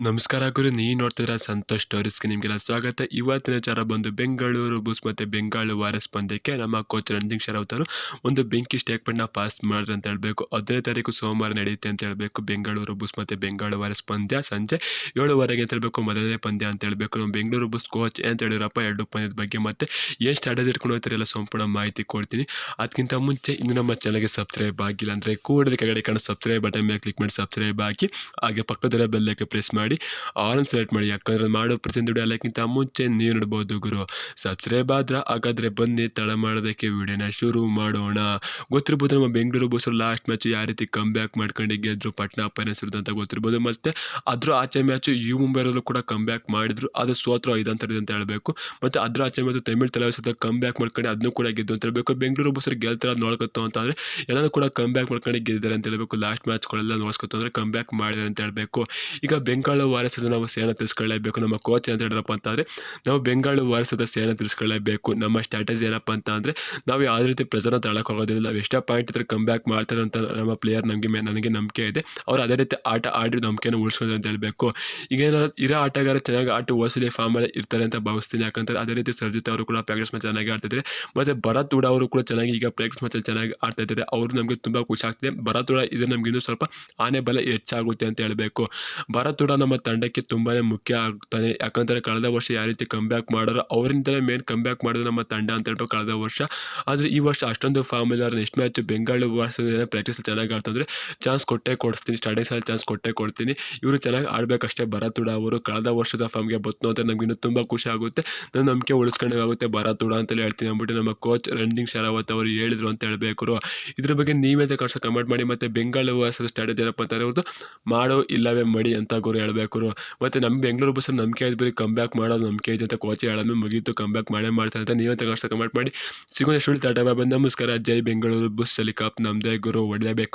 ನಮಸ್ಕಾರ ಗುರು, ನೀವು ನೋಡ್ತಿದ್ರೆ ಸಂತೋಷ್ ಸ್ಟೋರೀಸ್ಗೆ ನಿಮಗೆಲ್ಲ ಸ್ವಾಗತ. ಇವತ್ತಿನ ವಿಚಾರ ಬಂದು ಬೆಂಗಳೂರು ಬುಲ್ಸ್ ಮತ್ತು ಬೆಂಗಾಳು ವಾರಿಯರ್ಸ್ ಪಂದ್ಯಕ್ಕೆ ನಮ್ಮ ಕೋಚ್ ರಣಜಿತ್ ಶರಾವತ್ ಅವರು ಒಂದು ಬೆಂಕಿ ಸ್ಟೇಟ್ಮೆಂಟ್ನ ಪಾಸ್ ಮಾಡಿದ್ರು ಅಂತ ಹೇಳಬೇಕು. 15ನೇ ತಾರೀಕು ಸೋಮವಾರ ನಡೆಯುತ್ತೆ ಅಂತ ಹೇಳಬೇಕು. ಬೆಂಗಳೂರು ಬುಲ್ಸ್ ಮತ್ತು ಬೆಂಗಾಳು ವಾರಿಯರ್ಸ್ ಪಂದ್ಯ ಸಂಜೆ 7:15 ಅಂತ ಹೇಳಬೇಕು. ಮೊದಲನೇ ಪಂದ್ಯ ಅಂತ ಹೇಳಬೇಕು. ನಮ್ಮ ಬೆಂಗಳೂರು ಬುಲ್ಸ್ ಕೋಚ್ ಅಂತ ಹೇಳಿರಪ್ಪ ಎರಡು ಪಂದ್ಯದ ಬಗ್ಗೆ ಮತ್ತು ಏನು ಸ್ಟ್ರಾಟಜಿ ಇಟ್ಕೊಂಡು ಹೋಗ್ತಾರೆ ಎಲ್ಲ ಸಂಪೂರ್ಣ ಮಾಹಿತಿ ಕೊಡ್ತೀನಿ. ಅದಕ್ಕಿಂತ ಮುಂಚೆ ಇನ್ನು ನಮ್ಮ ಚಾನಲ್ಗೆ ಸಬ್ಸ್ಕ್ರೈಬ್ ಆಗಿಲ್ಲ ಅಂದರೆ ಕೂಡಲೇ ಕೆಳಗಡೆ ಕಾಣೋ ಸಬ್ಸ್ಕ್ರೈಬ್ ಬಟನ್ ಮೇಲೆ ಕ್ಲಿಕ್ ಮಾಡಿ ಸಬ್ಸ್ಕ್ರೈಬ್ ಹಾಕಿ, ಹಾಗೆ ಪಕ್ಕದಲ್ಲೇ ಬೆಲ್ಲಕ್ಕೆ ಪ್ರೆಸ್ ಮಾಡಿ ಆಲ್ ಸೆಲೆಕ್ಟ್ ಮಾಡಿ. ಯಾಕಂದ್ರೆ ಮಾಡೋ ಪ್ರತಿಯೊಂದು ವಿಡಿಯೋ ಎಲ್ಲಕ್ಕಿಂತ ಮುಂಚೆ ನೀವು ನೋಡ್ಬೋದು ಗುರು. ಸಬ್ಸ್ಕ್ರೈಬ್ ಆದ್ರೆ ಹಾಗಾದರೆ ಬನ್ನಿ ತಡ ಮಾಡೋದಕ್ಕೆ ವಿಡಿಯೋನ ಶುರು ಮಾಡೋಣ. ಗೊತ್ತಿರ್ಬೋದು ನಮ್ಮ ಬೆಂಗಳೂರು ಬುಲ್ಸ್ ಲಾಸ್ಟ್ ಮ್ಯಾಚ್ ಯಾವ ರೀತಿ ಕಮ್ ಬ್ಯಾಕ್ ಮಾಡ್ಕೊಂಡು ಗೆದ್ರು ಪಟ್ನಾ ಪೈರೇಟ್ಸ್ ಅಂತ ಗೊತ್ತಿರ್ಬೋದು. ಮತ್ತು ಅದ್ರ ಆಚೆ ಮ್ಯಾಚು ಯು ಮುಂಬೈರಲ್ಲೂ ಕೂಡ ಕಮ್ ಬ್ಯಾಕ್ ಮಾಡಿದ್ರು, ಅದು ಸೋತ್ರು 5 ಅಂತ ಹೇಳಬೇಕು. ಮತ್ತು ಅದ್ರ ಆಚೆ ಮ್ಯಾಚು ತಮಿಳ್ ತಲೆವಸದ ಕಮ್ ಬ್ಯಾಕ್ ಮಾಡ್ಕೊಂಡು ಅದನ್ನು ಕೂಡ ಗೆದ್ದು ಅಂತ ಹೇಳಬೇಕು. ಬೆಂಗಳೂರು ಬುಲ್ಸ್ ಗೆಲ್ತಾರೆ ನೋಡ್ಕೊತು ಅಂತ ಅಂದರೆ ಎಲ್ಲನೂ ಕೂಡ ಕಮ್ ಬ್ಯಾಕ್ ಮಾಡ್ಕೊಂಡು ಗೆದ್ದಿದ್ದಾರೆ ಅಂತ ಹೇಳಬೇಕು. ಲಾಸ್ಟ್ ಮ್ಯಾಚ್ಗಳೆಲ್ಲ ನೋಡ್ಸ್ಕೊತು ಅಂದರೆ ಕಮ್ ಬ್ಯಾಕ್ ಮಾಡಿದ್ದಾರೆ ಅಂತ ಹೇಳಬೇಕು. ಈಗ ಬೆಂಗಾಳು ವಾರಿಯರ್ಸ್ ನಾವು ಸೇನೆ ತಿಳಿಸ್ಕೊಳ್ಳೇಬೇಕು. ನಮ್ಮ ಕೋಚ್ ಅಂತ ಹೇಳಿರಪ್ಪ ಅಂತ ಅಂದರೆ ನಾವು ಬೆಂಗಾಳು ವಾರಿಯರ್ಸ್ ಸೇನೆ ತಿಳಿಸ್ಕೊಳ್ಳೇಬೇಕು. ನಮ್ಮ ಸ್ಟ್ರಾಟಜಿ ಏನಪ್ಪ ಅಂತ ಅಂದರೆ ನಾವು ಯಾವುದೇ ರೀತಿ ಪ್ರೆಸರ್ನ ತಗೊಳ್ಳೋಕೆ ಹೋಗೋದಿಲ್ಲ. ನಾವು ಎಷ್ಟೇ ಪಾಯಿಂಟ್ ಇದ್ರೆ ಕಮ್ ಬ್ಯಾಕ್ ಮಾಡ್ತಾರೆ ಅಂತ ನಮ್ಮ ಪ್ಲೇಯರ್ ನನಗೆ ನಂಬಿಕೆ ಇದೆ. ಅವ್ರು ಅದೇ ರೀತಿ ಆಟ ಆಡಿ ನಂಬಿಕೆನ ಉಳಿಸ್ಕೊಂಡು ಅಂತ ಹೇಳಬೇಕು. ಈಗ ಇರೋ ಆಟಗಾರ ಚೆನ್ನಾಗಿ ಆಟ ಓದಿಸಲಿ ಫಾರ್ಮಲ್ಲಿ ಇರ್ತಾರೆ ಅಂತ ಭಾವಿಸ್ತೀನಿ. ಯಾಕಂದರೆ ಅದೇ ರೀತಿ ಸರ್ಜಿತ್ ಅವರು ಕೂಡ ಪ್ರಾಕ್ಟೀಸ್ ಮ್ಯಾಚ್ ಚೆನ್ನಾಗಿ ಆಡ್ತಿದ್ದಾರೆ. ಮತ್ತು ಭರತ್ ಹೂಡ ಅವರು ಕೂಡ ಚೆನ್ನಾಗಿ ಈಗ ಪ್ರಾಕ್ಟೀಸ್ ಮ್ಯಾಚಲ್ಲಿ ಚೆನ್ನಾಗಿ ಆಡ್ತಾ ಇದ್ದಾರೆ. ಅವರು ನಮಗೆ ತುಂಬ ಖುಷಿ ಆಗ್ತಿದೆ. ಭರತ್ ಹೂಡ ಇದು ನಮ್ಗೆ ಇನ್ನೂ ಸ್ವಲ್ಪ ಆನೆ ಬಲ ಹೆಚ್ಚಾಗುತ್ತೆ ಅಂತ ಹೇಳಬೇಕು. ಭರತ್ ಹೂಡ ನಮ್ಮ ತಂಡಕ್ಕೆ ತುಂಬಾ ಮುಖ್ಯ ಆಗ್ತಾನೆ. ಯಾಕಂದರೆ ಕಳೆದ ವರ್ಷ ಯಾವ ರೀತಿ ಕಮ್ ಬ್ಯಾಕ್ ಮಾಡೋರು ಅವರಿಂದಲೇ ಮೇನ್ ಕಮ್ ಬ್ಯಾಕ್ ಮಾಡೋದು ನಮ್ಮ ತಂಡ ಅಂತ ಹೇಳ್ಬೇಕು ಕಳೆದ ವರ್ಷ. ಆದರೆ ಈ ವರ್ಷ ಅಷ್ಟೊಂದು ಫಾರ್ಮ್ ಇಲ್ಲ. Next match Bengal warriors practice ಚೆನ್ನಾಗಿ ಆಡ್ತಂದ್ರೆ ಚಾನ್ಸ್ ಕೊಟ್ಟೇ ಕೊಡಿಸ್ತೀನಿ, ಸ್ಟಾರ್ಟಿಂಗ್ ಸಲ ಚಾನ್ಸ್ ಕೊಟ್ಟೇ ಕೊಡ್ತೀನಿ. ಇವರು ಚೆನ್ನಾಗಿ ಆಡಬೇಕಷ್ಟೇ. ಭರತ್ ಹೂಡ ಅವರು ಕಳೆದ ವರ್ಷದ ಫಾರ್ಮ್ಗೆ ಬತ್ತು ಅಂತ ನಮ್ಗೆ ಇನ್ನೂ ತುಂಬ ಖುಷಿ ಆಗುತ್ತೆ. ನನ್ನ ನಂಬಿಕೆ ಉಳಿಸ್ಕೊಂಡಾಗುತ್ತೆ ಭರತ್ ಹೂಡ ಅಂತಲೇ ಹೇಳ್ತೀನಿ ಅಂದ್ಬಿಟ್ಟು ನಮ್ಮ ಕೋಚ್ ರಣಜಿತ್ ಶರಾವತ್ ಅವರು ಹೇಳಿದ್ರು ಅಂತ ಹೇಳಬೇಕು. ಇದ್ರ ಬಗ್ಗೆ ನೀವೇ ಕಳ್ಸ ಕಮೆಂಟ್ ಮಾಡಿ. ಮತ್ತು ಬೆಂಗಾಳು ವಾರಿಯರ್ಸ್ ಸ್ಟ್ರಾಟಜಿ ಏನಪ್ಪ ಅಂತಾರೆ ಅವ್ರದ್ದು ಮಾಡೋ ಇಲ್ಲವೇ ಮಡಿ ಅಂತ ಗುರು ಹೇಳಬೇಕು. ಮತ್ತು ನಮ್ಮ ಬೆಂಗಳೂರು ಬುಲ್ಸ್ ನಂಬಿಕೆ ಇದೆ, ಬರೀ ಕಮ್ ಬ್ಯಾಕ್ ಮಾಡೋದು ನಂಬಿಕೆ ಇದೆ ಅಂತ ಕೋಚ್ ಹೇಳೋದು ಮುಗೀತು. ಕಮ್ ಬ್ಯಾಕ್ ಮಾಡ್ತಾರೆ ಅಂತ ನೀವೇ ಕಳ್ಸ ಕಮೆಂಟ್ ಮಾಡಿ. ಸಿಗೋದು ಎಷ್ಟು ಟಾಟಾ ಬಾಯ್, ನಮಸ್ಕಾರ. ಜೈ ಬೆಂಗಳೂರು ಬುಲ್ಸ್. ಕಪ್ ನಮ್ಮದೇ ಗುರು, ಹೊಡೆಯಬೇಕು.